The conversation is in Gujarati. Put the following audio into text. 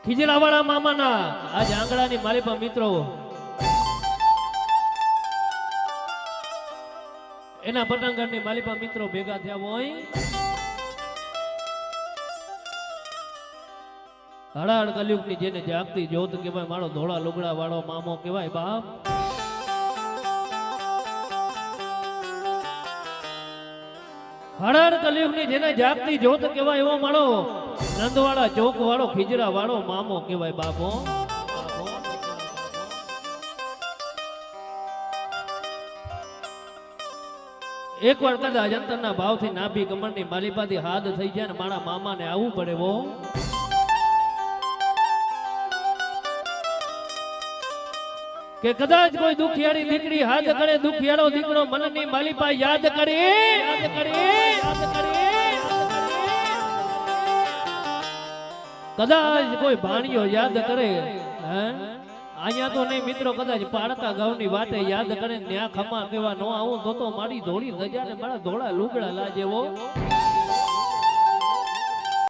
ખીજલાવાળા મામાના આજ આંગણાની મારી પણ મિત્રો એના પટાંગણની મારી પણ મિત્રો ભેગા થયા હોય હળાળ કલયુગની જેને જાગતી જ્યોત કહેવાય મારો ધોળા લુગડા વાળો મામો કહેવાય બાપ હળાળ કલયુગની જેને જાગતી જ્યોત કહેવાય એવો મારો નંદવાળા ચોક વાળો ખીજરા વાળો મામો કહેવાય બાપો એક વાર કદાચ અંતરના ભાવથી નાભી કમરની માલિપાથી હાથ થઈ જાય ને મારા મામાને આવવું પડે વો કે કદાચ કોઈ દુખિયાળી દીકરી હાથ કરે દુખિયાળો દીકરો મનની માલિપા યાદ કરે કદાચ કોઈ ભાણિયો યાદ કરે અહીંયા તો નહીં મિત્રો કદાચ પાડકા ગામની વાતે યાદ કરે ન્યા ખમા કેવા નો આવું તો મારી ધોળી ધજા ને મારા ધોળા લુગડા લાજેવો